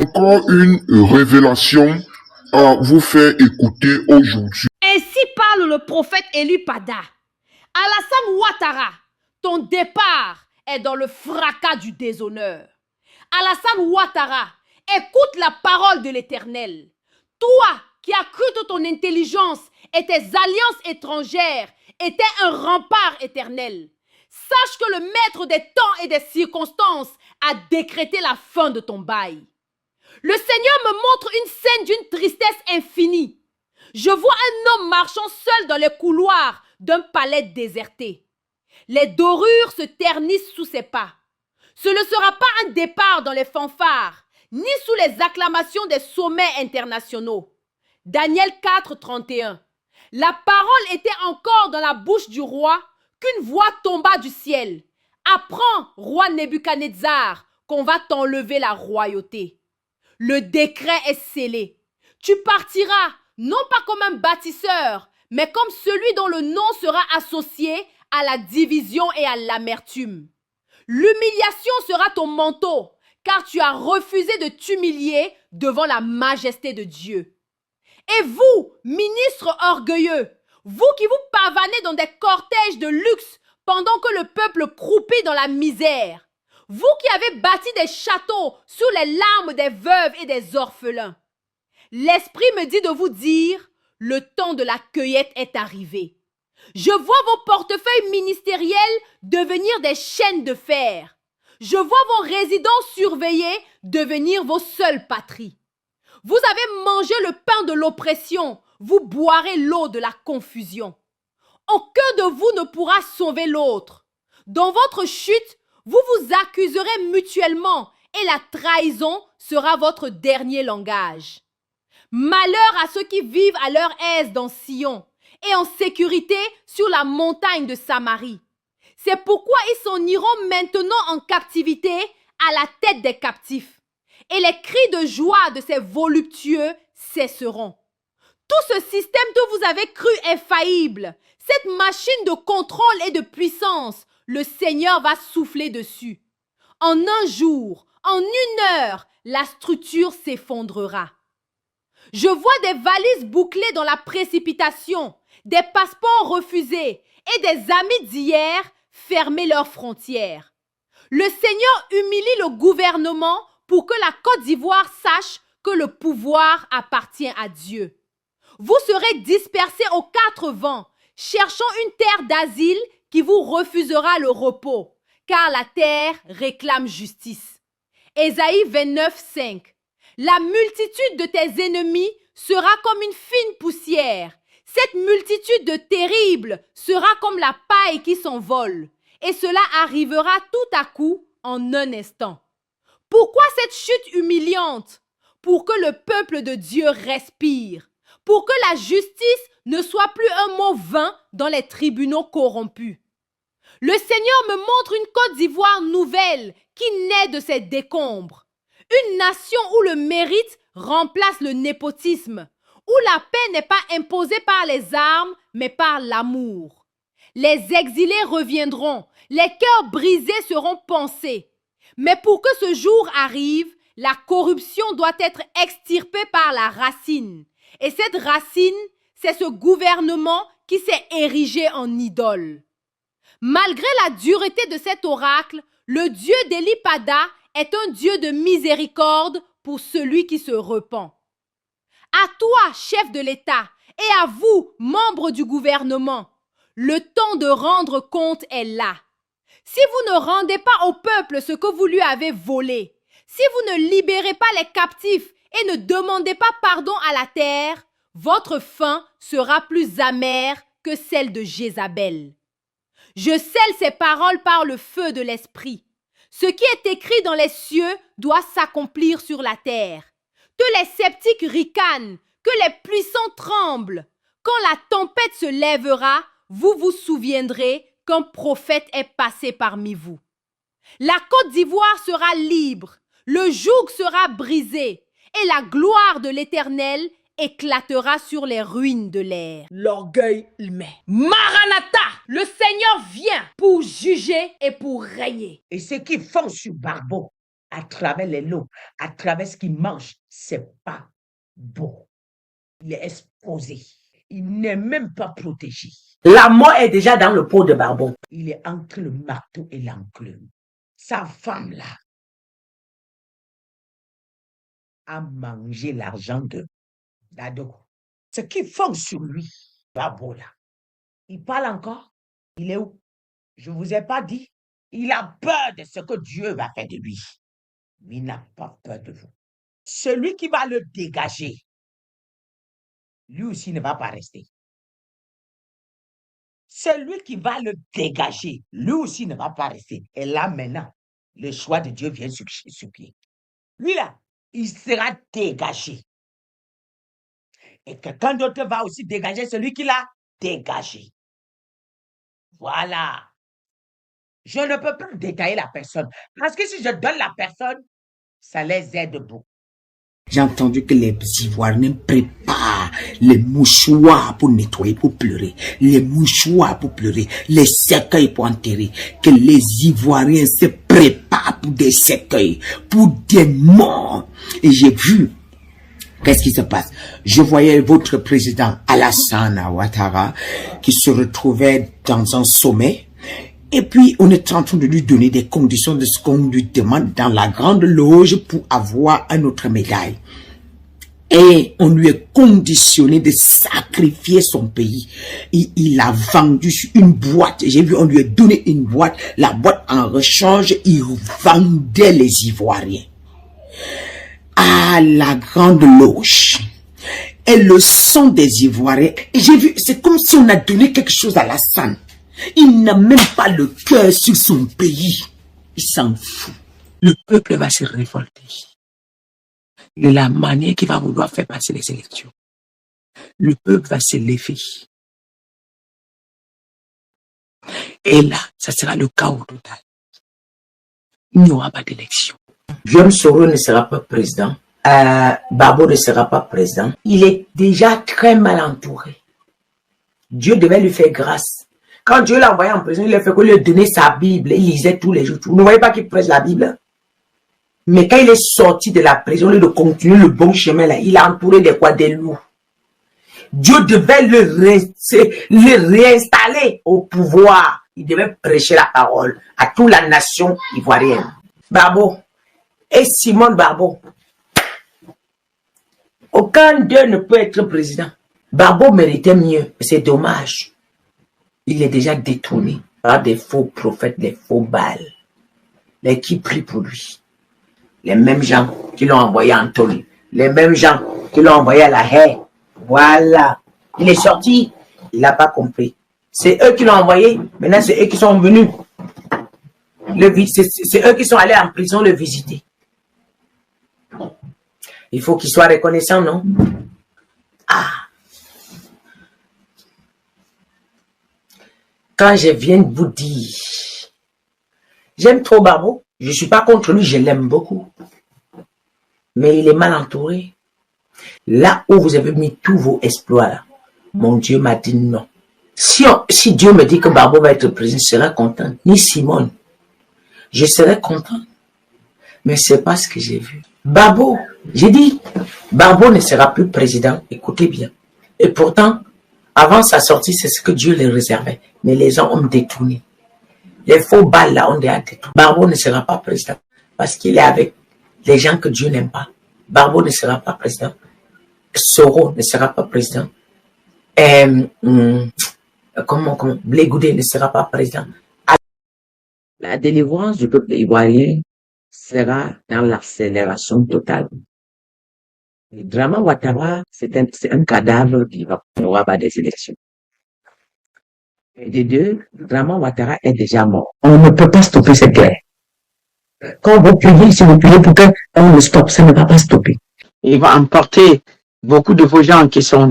encore une révélation à vous faire écouter aujourd'hui. Ainsi parle le prophète Eli Pada. Alassane Ouattara, ton départ est dans le fracas du déshonneur. Alassane Ouattara, écoute la parole de l'Éternel. Toi qui as cru que ton intelligence et tes alliances étrangères étaient un rempart éternel, sache que le maître des temps et des circonstances a décrété la fin de ton bail. Le Seigneur me montre une scène d'une tristesse infinie. Je vois un homme marchant seul dans les couloirs d'un palais déserté. Les dorures se ternissent sous ses pas. Ce ne sera pas un départ dans les fanfares, ni sous les acclamations des sommets internationaux. Daniel 4, 31. La parole était encore dans la bouche du roi qu'une voix tomba du ciel. Apprends, roi Nebuchadnezzar, qu'on va t'enlever la royauté. Le décret est scellé. Tu partiras, non pas comme un bâtisseur, mais comme celui dont le nom sera associé à la division et à l'amertume. L'humiliation sera ton manteau, car tu as refusé de t'humilier devant la majesté de Dieu. Et vous, ministres orgueilleux, vous qui vous pavanez dans des cortèges de luxe pendant que le peuple croupit dans la misère, vous qui avez bâti des châteaux sous les larmes des veuves et des orphelins, l'Esprit me dit de vous dire, le temps de la cueillette est arrivé. Je vois vos portefeuilles ministériels devenir des chaînes de fer. Je vois vos résidences surveillées devenir vos seules patries. Vous avez mangé le pain de l'oppression, vous boirez l'eau de la confusion. Aucun de vous ne pourra sauver l'autre. Dans votre chute, vous vous accuserez mutuellement et la trahison sera votre dernier langage. Malheur à ceux qui vivent à leur aise dans Sion et en sécurité sur la montagne de Samarie. C'est pourquoi ils s'en iront maintenant en captivité à la tête des captifs. Et les cris de joie de ces voluptueux cesseront. Tout ce système que vous avez cru infaillible, cette machine de contrôle et de puissance, le Seigneur va souffler dessus. En un jour, en une heure, la structure s'effondrera. Je vois des valises bouclées dans la précipitation, des passeports refusés et des amis d'hier fermer leurs frontières. Le Seigneur humilie le gouvernement pour que la Côte d'Ivoire sache que le pouvoir appartient à Dieu. Vous serez dispersés aux quatre vents, cherchant une terre d'asile qui vous refusera le repos, car la terre réclame justice. Ésaïe 29, 5. La multitude de tes ennemis sera comme une fine poussière. Cette multitude de terribles sera comme la paille qui s'envole. Et cela arrivera tout à coup en un instant. Pourquoi cette chute humiliante? Pour que le peuple de Dieu respire. Pour que la justice ne soit plus un mot vain dans les tribunaux corrompus. Le Seigneur me montre une Côte d'Ivoire nouvelle qui naît de ses décombres. Une nation où le mérite remplace le népotisme, où la paix n'est pas imposée par les armes, mais par l'amour. Les exilés reviendront, les cœurs brisés seront pansés. Mais pour que ce jour arrive, la corruption doit être extirpée par la racine. Et cette racine, c'est ce gouvernement qui s'est érigé en idole. Malgré la dureté de cet oracle, le Dieu d'Eli Pada est un Dieu de miséricorde pour celui qui se repent. À toi, chef de l'État, et à vous, membres du gouvernement, le temps de rendre compte est là. Si vous ne rendez pas au peuple ce que vous lui avez volé, si vous ne libérez pas les captifs et ne demandez pas pardon à la terre, votre fin sera plus amère que celle de Jézabel. Je scelle ces paroles par le feu de l'esprit. Ce qui est écrit dans les cieux doit s'accomplir sur la terre. Que les sceptiques ricanent, que les puissants tremblent. Quand la tempête se lèvera, vous vous souviendrez qu'un prophète est passé parmi vous. La Côte d'Ivoire sera libre, le joug sera brisé et la gloire de l'Éternel éclatera sur les ruines de l'air. L'orgueil humain. Maranatha, le Seigneur vient pour juger et pour régner. Et ceux qui font sur Barbeau à travers les lots, à travers ce qu'il mange, c'est pas beau. Il est exposé. Il n'est même pas protégé. La mort est déjà dans le pot de Barbeau. Il est entre le marteau et l'enclume. Sa femme, là, a mangé l'argent de Dadogo. Ce qu'ils font sur lui, Barbeau, là, il parle encore. Il est où? Je ne vous ai pas dit. Il a peur de ce que Dieu va faire de lui. Mais il n'a pas peur de vous. Celui qui va le dégager, lui aussi ne va pas rester. Celui qui va le dégager, lui aussi ne va pas rester. Et là, maintenant, le choix de Dieu vient sur pied. Lui, là, il sera dégagé. Et quelqu'un d'autre va aussi dégager celui qui l'a dégagé. Voilà. Je ne peux pas détailler la personne. Parce que si je donne la personne, ça les aide beaucoup. J'ai entendu que les Ivoiriens préparent les mouchoirs pour nettoyer, pour pleurer. Les mouchoirs pour pleurer. Les cercueils pour enterrer. Que les Ivoiriens se préparent pour des cercueils, pour des morts. Et j'ai vu, qu'est-ce qui se passe? Je voyais votre président Alassane Ouattara qui se retrouvait dans un sommet. Et puis, on est en train de lui donner des conditions de ce qu'on lui demande dans la grande loge pour avoir une autre médaille. Et on lui est conditionné de sacrifier son pays. Et il a vendu une boîte. J'ai vu, on lui a donné une boîte. La boîte, en rechange, il vendait les Ivoiriens à la grande loge. Et le sang des Ivoiriens, j'ai vu, c'est comme si on a donné quelque chose à Alassane. Il n'a même pas le cœur sur son pays. Il s'en fout. Le peuple va se révolter de la manière qu'il va vouloir faire passer les élections. Le peuple va se lever. Et là, ça sera le chaos total. Il n'y aura pas d'élection. Guillaume Soro ne sera pas président. Barbeau ne sera pas président. Il est déjà très mal entouré. Dieu devait lui faire grâce. Quand Dieu l'a envoyé en prison, il a fait que lui donner sa Bible. Il lisait tous les jours. Vous ne voyez pas qu'il prêche la Bible? Mais quand il est sorti de la prison, au lieu de continuer le bon chemin là, il a entouré des quoi? Des loups. Dieu devait le réinstaller au pouvoir. Il devait prêcher la parole à toute la nation ivoirienne. Barbeau et Simone Barbeau. Aucun d'eux ne peut être président. Barbeau méritait mieux. C'est dommage. Il est déjà détourné par des faux prophètes, des faux Baals, les qui prient pour lui. Les mêmes gens qui l'ont envoyé en tôle, les mêmes gens qui l'ont envoyé à la haie. Voilà. Il est sorti, il n'a pas compris. C'est eux qui l'ont envoyé, maintenant c'est eux qui sont venus. C'est eux qui sont allés en prison le visiter. Il faut qu'il soit reconnaissant, non? Ah! Quand je viens de vous dire, j'aime trop Barbeau, je ne suis pas contre lui, je l'aime beaucoup. Mais il est mal entouré. Là où vous avez mis tous vos exploits, là, mon Dieu m'a dit non. Si Dieu me dit que Barbeau va être président, je serai content. Ni Simone. Je serai content. Mais c'est pas ce que j'ai vu. Barbeau, j'ai dit, Barbeau ne sera plus président. Écoutez bien. Et pourtant, avant sa sortie, c'est ce que Dieu lui réservait. Mais les gens ont détourné. Les faux balles là ont déjà détourné. Barbeau ne sera pas président. Parce qu'il est avec les gens que Dieu n'aime pas. Barbeau ne sera pas président. Soro ne sera pas président. Blé Goudé ne sera pas président. La délivrance du peuple ivoirien sera dans l'accélération totale. Draman Ouattara, c'est un cadavre qui va pouvoir pas des élections. Et de deux, Draman Ouattara est déjà mort. On ne peut pas stopper cette guerre. Quand vous priez, si vous priez pour qu'on le stoppe, ça ne va pas stopper. Il va emporter beaucoup de vos gens qui sont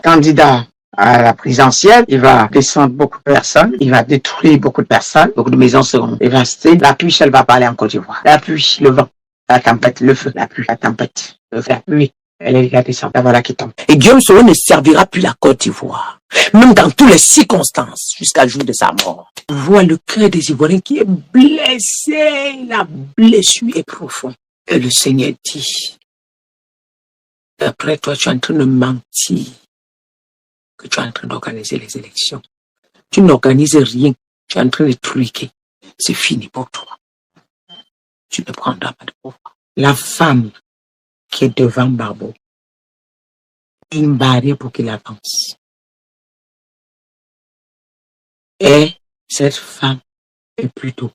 candidats à la présidentielle. Il va descendre beaucoup de personnes. Il va détruire beaucoup de personnes. Beaucoup de maisons seront dévastées. La pluie, elle va parler en Côte d'Ivoire. La pluie, le vent, la tempête, le feu, la pluie, la tempête, le feu, la pluie, Elle est la descente, la voilà qui tombe. Et Guillaume Soro ne servira plus la Côte d'Ivoire, même dans toutes les circonstances, jusqu'à le jour de sa mort. On voit le cœur des Ivoiriens qui est blessé, la blessure est profonde. Et le Seigneur dit, après toi, tu es en train de mentir, que tu es en train d'organiser les élections. Tu n'organises rien, tu es en train de truquer. C'est fini pour toi. Tu ne prendras pas de pouvoir. La femme qui est devant Barbeau, une barrière pour qu'il avance. Et cette femme est plutôt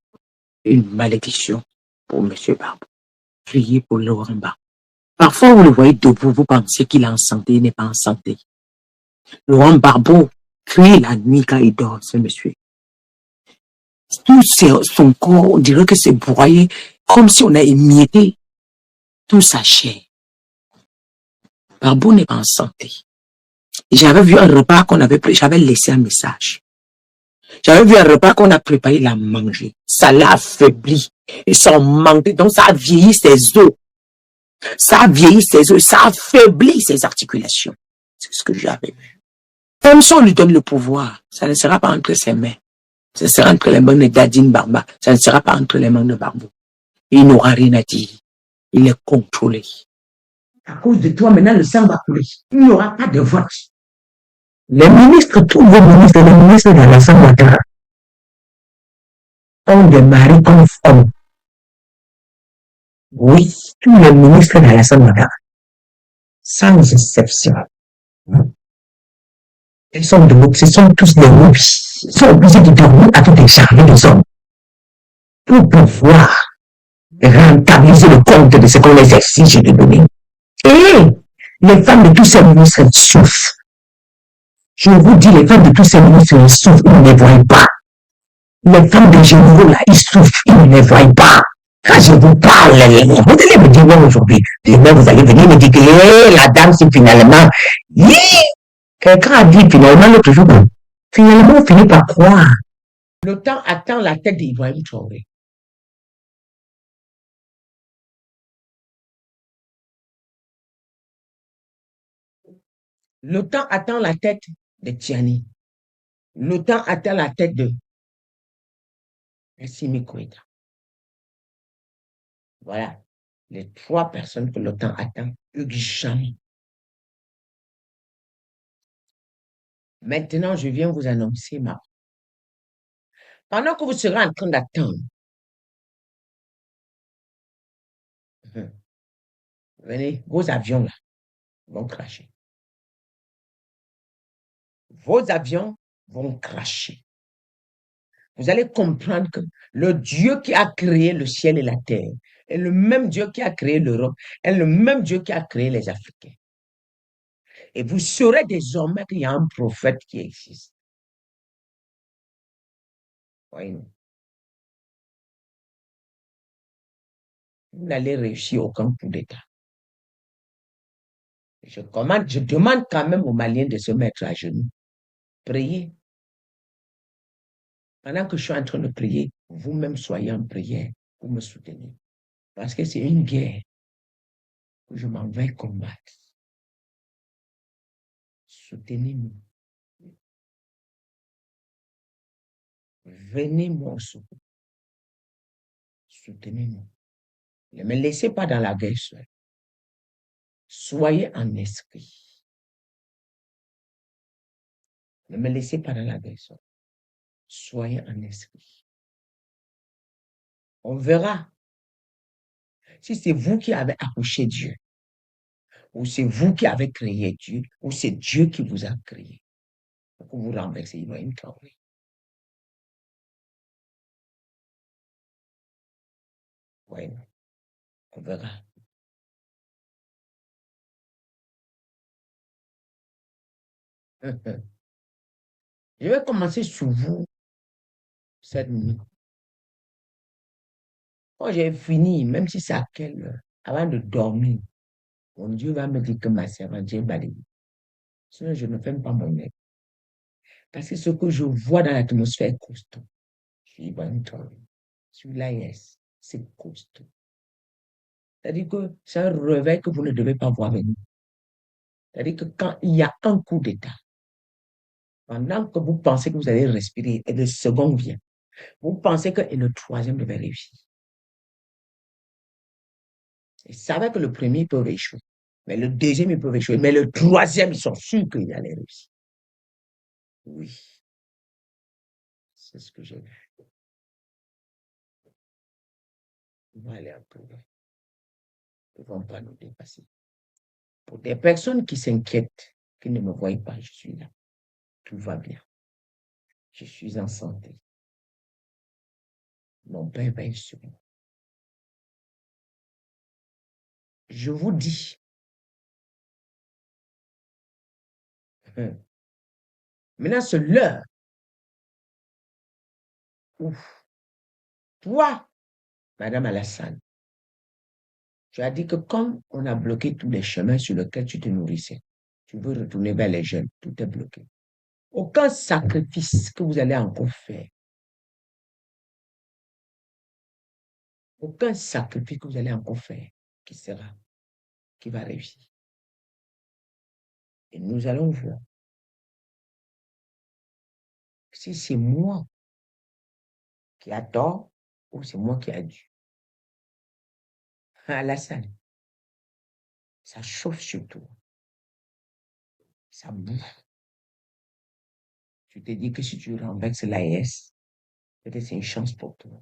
une malédiction pour M. Barbeau. Priez pour Laurent Barbeau. Parfois, vous le voyez debout, vous pensez qu'il est en santé, il n'est pas en santé. Laurent Barbeau crie la nuit quand il dort, ce monsieur. Tout son corps, on dirait que c'est broyé, comme si on a émietté tout sa chair. Barbeau n'est pas en santé. J'avais vu un repas qu'on avait pris, j'avais laissé un message. J'avais vu un repas qu'on a préparé, il a mangé. Ça l'a affaibli. Et ça a manqué, donc ça a vieilli ses os. Ça a vieilli ses os, ça a affaibli ses articulations. C'est ce que j'avais vu. Même si on lui donne le pouvoir, ça ne sera pas entre ses mains. Ça sera entre les mains de Dadine Barba. Ça ne sera pas entre les mains de Barbeau. Il n'aura rien à dire. Il est contrôlé. À cause de toi, maintenant, le sang va couler. Il n'y aura pas de vote. Les ministres, tous vos ministres, les ministres de l'Alassane Ouattara, ont des maris comme hommes. Oui, tous les ministres de l'Alassane Ouattara, sans exception. Ils sont ce sont tous des roues. Ils sont obligés de dormir avec des chariots des hommes pour pouvoir rentabiliser le compte de ce qu'on les exige de donner. Et les femmes de tous ces ministres souffrent. Je vous dis, les femmes de tous ces ministres souffrent, ils ne les voient pas. Les femmes des généraux là, ils souffrent, ils ne les voient pas. Quand je vous parle, vous allez me dire non aujourd'hui. Demain, vous allez venir me dire que la dame, c'est finalement. Quelqu'un a dit finalement l'autre jour, finalement, on finit par croire. Le temps attend la tête d'Ibrahim Traoré. Le temps attend la tête de Tiani. Le temps attend la tête de Assimi Goïta. Voilà les trois personnes que le temps attend urgemment. Maintenant, je viens vous annoncer ma. Pendant que vous serez en train d'attendre, venez, vos avions là vont cracher. Vos avions vont cracher. Vous allez comprendre que le Dieu qui a créé le ciel et la terre est le même Dieu qui a créé l'Europe, est le même Dieu qui a créé les Africains. Et vous saurez désormais qu'il y a un prophète qui existe. Voyez-vous. Vous n'allez réussir aucun coup d'État. Je demande quand même aux Maliens de se mettre à genoux. Priez. Pendant que je suis en train de prier, vous-même soyez en prière pour me soutenir. Parce que c'est une guerre que je m'en vais combattre. Soutenez-moi. Venez-moi au secours. Soutenez-moi. Ne me laissez pas dans la guerre seule. Soyez en esprit. Ne me laissez pas dans la guerre seule. Soyez en esprit. On verra si c'est vous qui avez accouché Dieu, ou c'est vous qui avez créé Dieu, ou c'est Dieu qui vous a créé. Pour que vous renversez Ibrahim Traoré. Oui, on verra. Je vais commencer sur vous cette nuit. Quand j'ai fini, même si c'est à quelle heure, avant de dormir, mon Dieu va me dire que ma servante est balayée. Sinon, je ne ferme pas mon œil. Parce que ce que je vois dans l'atmosphère est costaud. Je suis Ibrahim Traoré. Celui-là, yes, c'est costaud. C'est-à-dire que c'est un réveil que vous ne devez pas voir venir. C'est-à-dire que quand il y a un coup d'État, pendant que vous pensez que vous allez respirer et le second vient, vous pensez que et le troisième devait réussir. Ils savaient que le premier il peut échouer, mais le deuxième il peut échouer, mais le troisième ils sont sûrs qu'il allait réussir. Oui, c'est ce que j'ai vu. Ils vont aller un peu loin. Ils ne vont pas nous dépasser. Pour des personnes qui s'inquiètent, qui ne me voient pas, je suis là. Tout va bien. Je suis en santé. Mon père veille sur moi. Je vous dis, maintenant c'est l'heure où toi, Madame Alassane, tu as dit que comme on a bloqué tous les chemins sur lesquels tu te nourrissais, tu veux retourner vers les jeunes, tout est bloqué. Aucun sacrifice que vous allez encore faire, aucun sacrifice que vous allez encore faire qui va réussir. Et nous allons voir si c'est moi qui a tort ou c'est moi qui a dû. Alassane, ça chauffe sur toi. Ça bouffe. Tu te dis que si tu renverses l'AES, peut-être c'est une chance pour toi.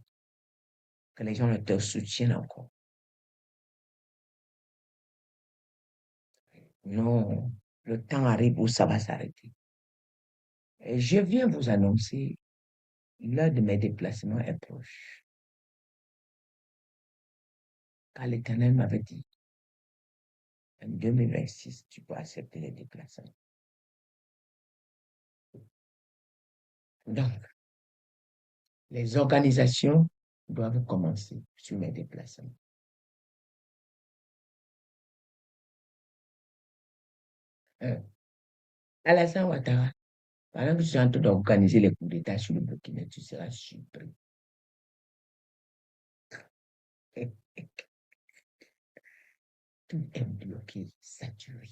Que les gens te soutiennent encore. Non, le temps arrive où ça va s'arrêter. Et je viens vous annoncer, l'heure de mes déplacements est proche. Car l'Éternel m'avait dit, en 2026, tu peux accepter les déplacements. Donc, les organisations doivent commencer sur mes déplacements. Alassane Ouattara, pendant que tu es en train d'organiser les coups d'État sur le Burkina, tu seras surpris. Tout est bloqué, saturé.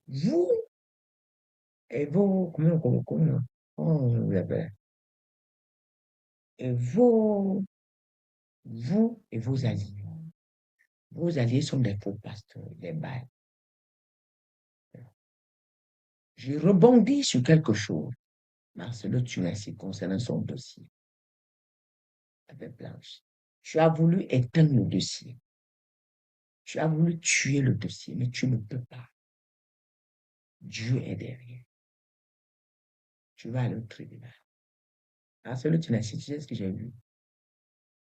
Vous et vos, comment on vous appelle? Et vous et vos alliés. Vos alliés sont des faux pasteurs, des bails. Je rebondis sur quelque chose. Marcelo Tunassi concernant son dossier avec Blanche. Tu as voulu éteindre le dossier. Tu as voulu tuer le dossier, mais tu ne peux pas. Dieu est derrière. Tu vas aller au tribunal. Marcelo Tunassi, tu sais ce que j'ai vu?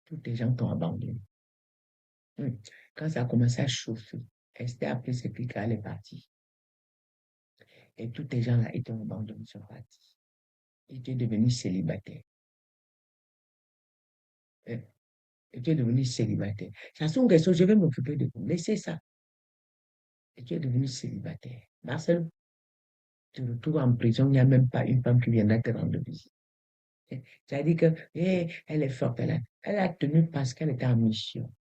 Tous les gens t'ont abandonné. Quand ça a commencé à chauffer, Esther a pris ses clics, elle est partie. Et tous les gens là, ils t'ont abandonné, ils sont partis. Et tu es devenu célibataire. Et tu es devenu célibataire. Ça sont des choses, je vais m'occuper de vous. Laissez ça. Et tu es devenu célibataire. Marcel, tu te retrouves en prison, il n'y a même pas une femme qui viendra te rendre visite. Tu as dit que, elle est forte, elle a tenu parce qu'elle était en mission.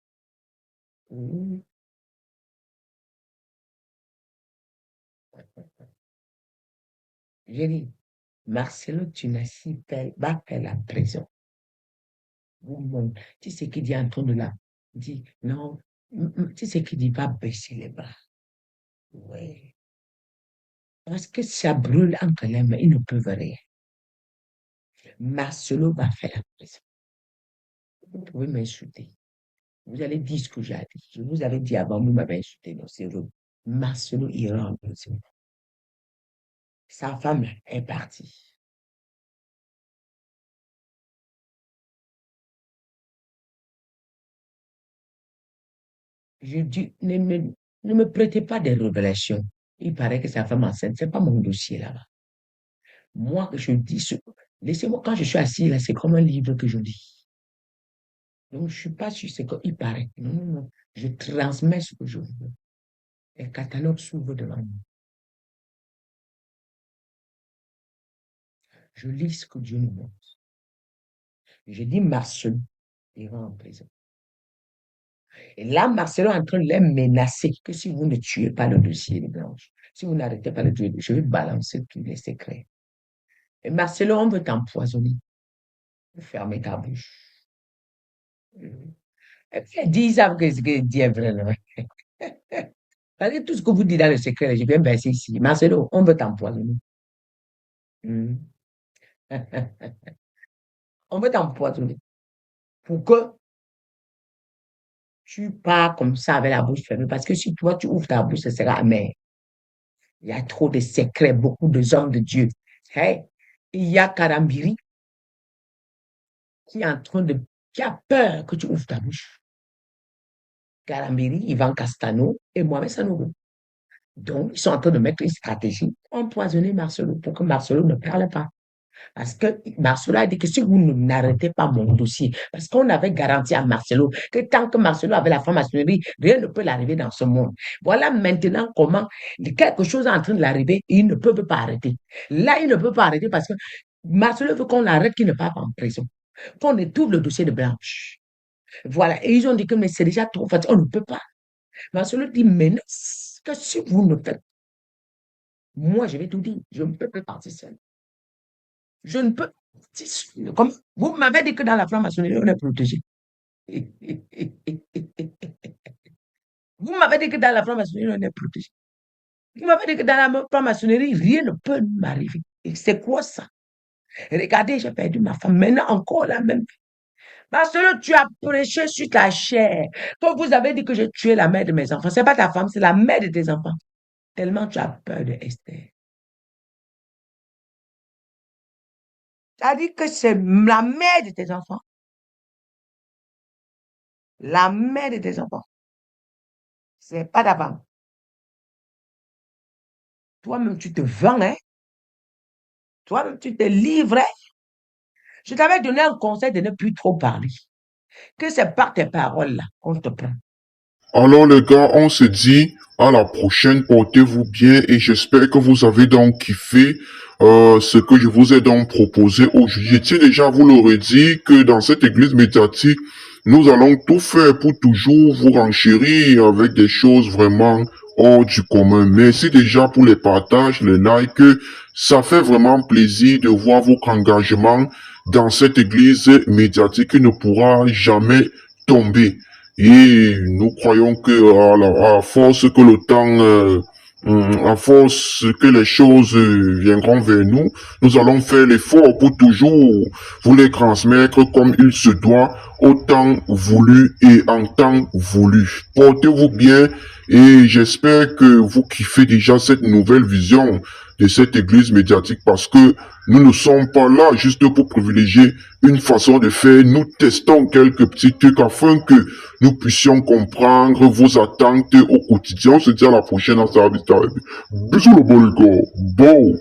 J'ai dit, Marcelo Tunassi va faire la prison. Tu sais qu'il dit en train de là. Il dit, non, tu sais qu'il dit, va baisser les bras. Oui. Parce que ça brûle entre les mains, ils ne peuvent rien. Marcelo va faire la prison. Vous pouvez m'insulter. Vous allez dire ce que j'ai dit. Je vous avais dit avant, vous m'avez insulté. Non, c'est vrai. Marcelo ira en prison. Sa femme est partie. Je dis, ne me prêtez pas des révélations. Il paraît que sa femme enceinte, ce n'est pas mon dossier là-bas. Moi, je dis laissez-moi, quand je suis assis là, c'est comme un livre que je dis. Donc, je ne suis pas sûr ce qu'il paraît. Non, non, non. Je transmets ce que je veux. Les catalogues s'ouvrent devant moi. Je lis ce que Dieu nous montre. Je dis Marcel ira en prison. Et là, Marcelo est en train de les menacer que si vous ne tuez pas le dossier de Blanche, si vous n'arrêtez pas le dossier, je vais balancer tous les secrets. Et Marcelo, on veut t'empoisonner. Fermez ta bouche. Et puis, dis ça que ce que dit est vrai. Non? Parce que tout ce que vous dites dans le secret, je viens baisser ici. Marcelo, on veut t'empoisonner. Hmm. On veut t'empoisonner. Pour que tu pars comme ça avec la bouche fermée. Parce que si toi, tu ouvres ta bouche, ce sera amer. Il y a trop de secrets, beaucoup de hommes de Dieu. Hey, il y a Karambiri qui est en train de, qui a peur que tu ouvres ta bouche. Karambiri, Ivan Castano et Mohamed Sanogo. Donc, ils sont en train de mettre une stratégie pour empoisonner Marcelo, pour que Marcelo ne parle pas. Parce que Marcelo a dit que si vous n'arrêtez pas mon dossier, parce qu'on avait garanti à Marcelo que tant que Marcelo avait la franc-maçonnerie, rien ne peut l'arriver dans ce monde. Voilà maintenant comment quelque chose est en train de l'arriver et il ne peut pas arrêter. Là, il ne peut pas arrêter parce que Marcelo veut qu'on l'arrête, qu'il ne parte pas en prison, qu'on étouffe le dossier de Blanche. Voilà. Et ils ont dit que mais c'est déjà trop facile, on ne peut pas. Marcelo dit menace que si vous ne faites, moi je vais tout dire, je ne peux pas partir seul. Je ne peux. Comme vous m'avez dit que dans la franc-maçonnerie, on est protégé. Vous m'avez dit que dans la franc-maçonnerie, on est protégé. Vous m'avez dit que dans la franc-maçonnerie, rien ne peut m'arriver. Et c'est quoi ça? Regardez, j'ai perdu ma femme. Maintenant, encore la même. Parce que tu as prêché sur ta chair. Quand vous avez dit que j'ai tué la mère de mes enfants, c'est pas ta femme, c'est la mère de tes enfants. Tellement tu as peur de Esther. Tu as dit que c'est la mère de tes enfants. La mère de tes enfants. C'est pas ta femme. Toi-même, tu te vends, hein? Toi-même, tu te livres, hein? Je t'avais donné un conseil de ne plus trop parler. Que c'est par tes paroles là qu'on te prend. Alors les gars, on se dit à la prochaine, portez-vous bien et j'espère que vous avez donc kiffé ce que je vous ai donc proposé aujourd'hui. Je tiens déjà à vous le redire que dans cette église médiatique, nous allons tout faire pour toujours vous renchérir avec des choses vraiment hors du commun. Merci déjà pour les partages, les likes. Ça fait vraiment plaisir de voir votre engagement dans cette église médiatique qui ne pourra jamais tomber. Et nous croyons que à force que le temps, à force que les choses viendront vers nous, nous allons faire l'effort pour toujours vous les transmettre comme il se doit, au temps voulu et en temps voulu. Portez-vous bien et j'espère que vous kiffez déjà cette nouvelle vision de cette église médiatique parce que nous ne sommes pas là juste pour privilégier une façon de faire. Nous testons quelques petits trucs afin que nous puissions comprendre vos attentes au quotidien. On se dit à la prochaine. Bisous le bon les gars. Bon.